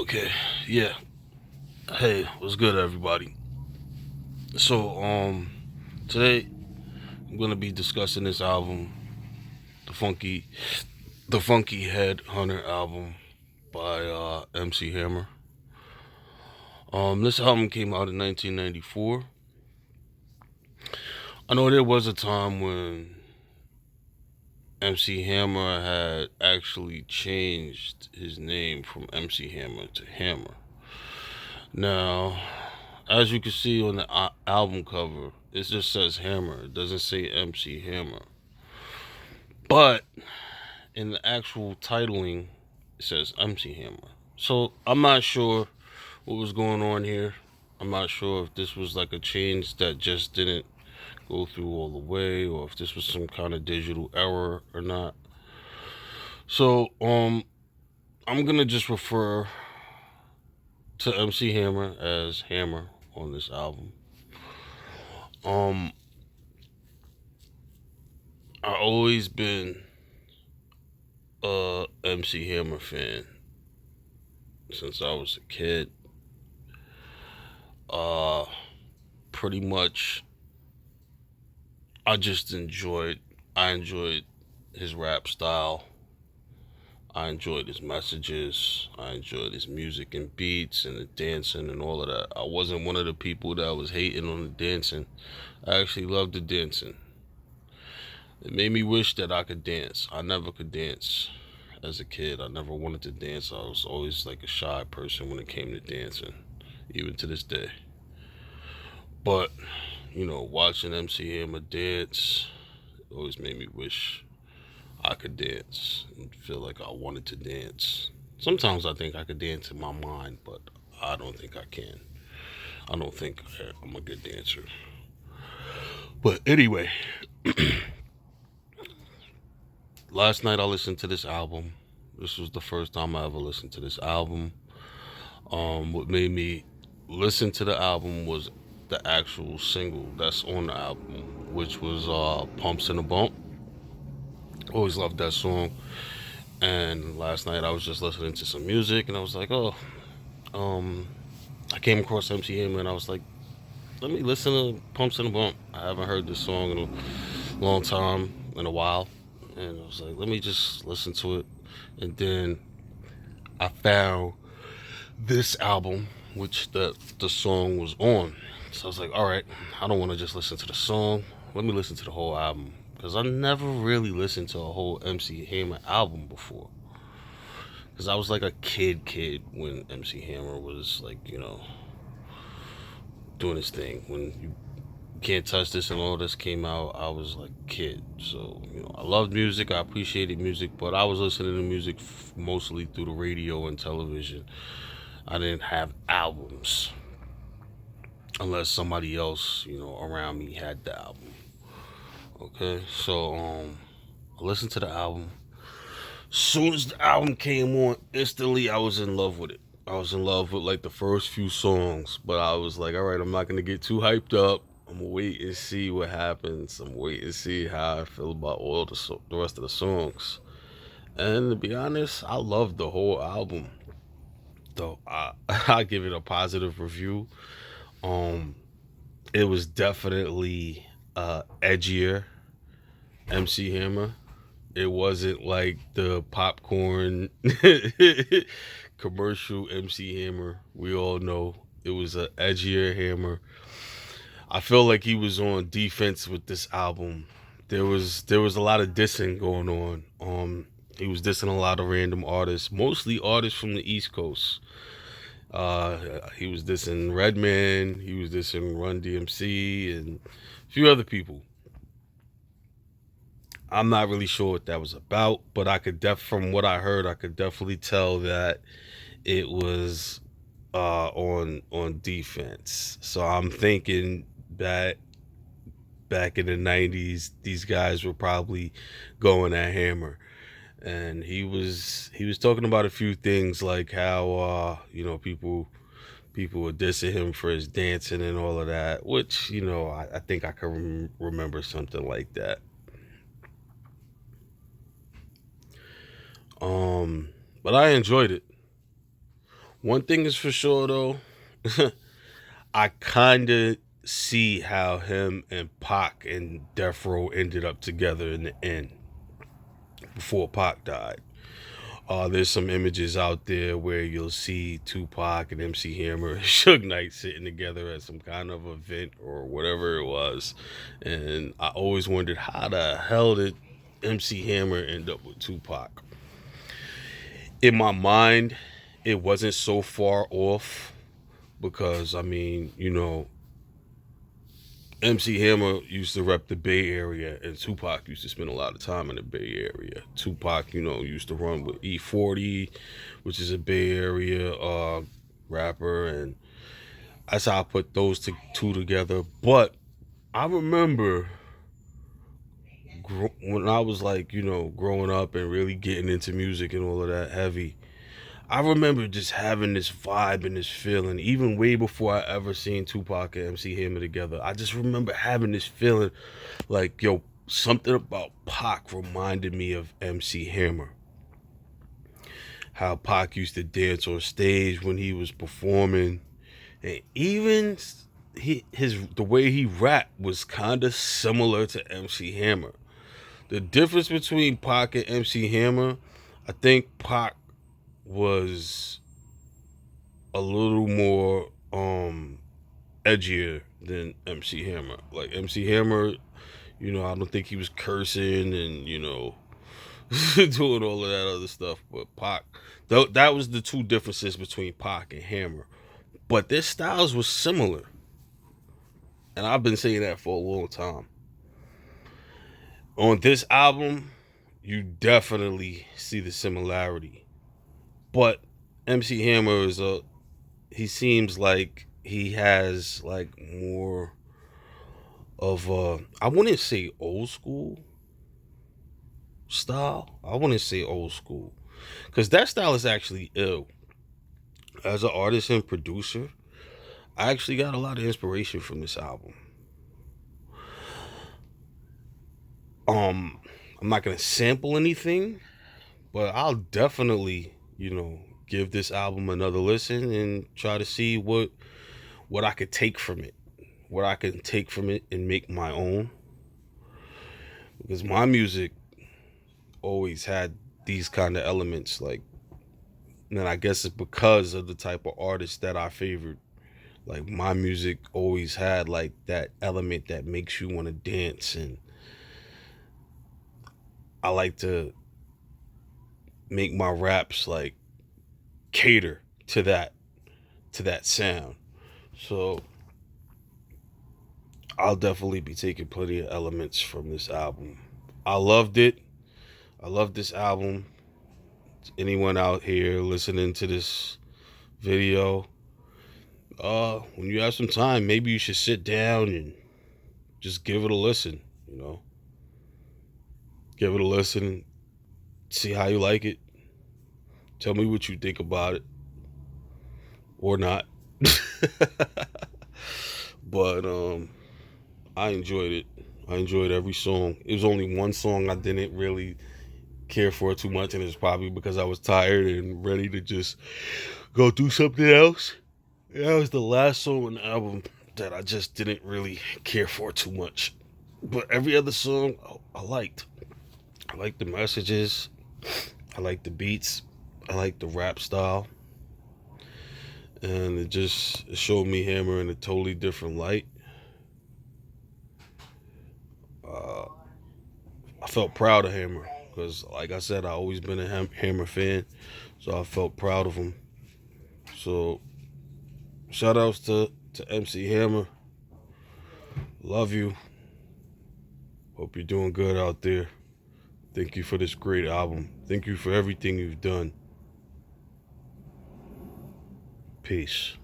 Okay, yeah. Hey, what's good, everybody? So, today I'm gonna be discussing this album, the funky, the Funky Headhunter album by MC Hammer. This album came out in 1994. I know there was a time when MC Hammer had actually changed his name from MC Hammer to Hammer. Now, as you can see on the album cover, it just says Hammer. It doesn't say MC Hammer. But in the actual titling, it says MC Hammer. So I'm not sure what was going on here. I'm not sure if this was like a change that just didn't go through all the way, or if this was some kind of digital error or not. So I'm gonna just refer to MC Hammer as Hammer on this album. Um, I always been a MC Hammer fan since I was a kid. Uh, Pretty much, I just enjoyed. I enjoyed his rap style. I enjoyed his messages. I enjoyed his music and beats and the dancing and all of that. I wasn't one of the people that was hating on the dancing. I actually loved the dancing. It made me wish that I could dance. I never could dance as a kid. I never wanted to dance. I was always like a shy person when it came to dancing, even to this day. But, watching MC Hammer dance always made me wish I could dance and feel like I wanted to dance. Sometimes I think I could dance in my mind, but I don't think I can. I don't think I'm a good dancer. But anyway, last night I listened to this album. This was the first time I ever listened to this album. What made me listen to the album was the actual single that's on the album, which was Pumps in a Bump. Always loved that song. And last night I was just listening to some music and I was like, oh, um, I came across MC Hammer and I was like, let me listen to Pumps in a Bump. I haven't heard this song in a long time, in a while. And I was like, let me just listen to it. And then I found this album, which the song was on. So I was like, all right, I don't want to just listen to the song. Let me listen to the whole album. Because I never really listened to a whole MC Hammer album before. Because I was like a kid when MC Hammer was like, doing his thing. When You Can't Touch This and all this came out, I was like a kid. So, I loved music. I appreciated music. But I was listening to music mostly through the radio and television. I didn't have albums unless somebody else, around me had the album. Okay, so I listened to the album. Soon as the album came on, instantly I was in love with it. I was in love with like the first few songs, but I was like, all right, I'm not gonna get too hyped up. I'm gonna wait and see what happens. I'm gonna wait and see how I feel about all the rest of the songs. And to be honest, I loved the whole album. Though I give it a positive review. Um, it was definitely edgier MC Hammer. It wasn't like the popcorn commercial MC Hammer. We all know it was a edgier Hammer. I feel like he was on defense with this album. There was a lot of dissing going on. He was dissing a lot of random artists, mostly artists from the East Coast. He was dissing Redman. He was dissing Run DMC and a few other people. I'm not really sure what that was about, but from what I heard, I could definitely tell that it was on defense. So I'm thinking that back in the '90s, these guys were probably going at Hammer, and he was talking about a few things like how people were dissing him for his dancing and all of that, which I think I can remember something like that. But I enjoyed it. One thing is for sure though, I kind of see how him and Pac and Death Row ended up together in the end before Pac died. There's some images out there where you'll see Tupac and MC Hammer and Suge Knight sitting together at some kind of event or whatever it was. And I always wondered how the hell did MC Hammer end up with Tupac? In my mind, it wasn't so far off because, I mean, MC Hammer used to rep the Bay Area, and Tupac used to spend a lot of time in the Bay Area. Tupac, used to run with E40, which is a Bay Area rapper, and that's how I put those two together. But I remember when I was like, growing up and really getting into music and all of that heavy. I remember just having this vibe and this feeling, even way before I ever seen Tupac and MC Hammer together. I just remember having this feeling like, yo, something about Pac reminded me of MC Hammer. How Pac used to dance on stage when he was performing. And even the way he rapped was kind of similar to MC Hammer. The difference between Pac and MC Hammer, I think Pac was a little more edgier than MC Hammer. Like MC Hammer, I don't think he was cursing and doing all of that other stuff. But Pac, that was the two differences between Pac and Hammer. But their styles were similar, and I've been saying that for a long time. On this album, you definitely see the similarity. But MC Hammer he seems like he has like more of I wouldn't say old school style. I wouldn't say old school. Because that style is actually ill. As an artist and producer, I actually got a lot of inspiration from this album. I'm not gonna sample anything, but I'll definitely, give this album another listen and try to see what I could take from it. What I can take from it and make my own. Because my music always had these kind of elements, like, and I guess it's because of the type of artist that I favored. Like my music always had like that element that makes you want to dance, and I like to make my raps like cater to that sound. So I'll definitely be taking plenty of elements from this album. I loved it. I love this album. Anyone out here listening to this video, when you have some time, maybe you should sit down and just give it a listen, Give it a listen, see how you like it. Tell me what you think about it. Or not. But I enjoyed it. I enjoyed every song. It was only one song I didn't really care for too much, and it's probably because I was tired and ready to just go do something else. That was the last song on the album that I just didn't really care for too much. But every other song I liked. I liked the messages. I liked the beats. I liked the rap style. And it showed me Hammer in a totally different light. I felt proud of Hammer because, like I said, I've always been a Hammer fan, so I felt proud of him. So, shout outs to MC Hammer. Love you. Hope you're doing good out there. Thank you for this great album. Thank you for everything you've done. Peace.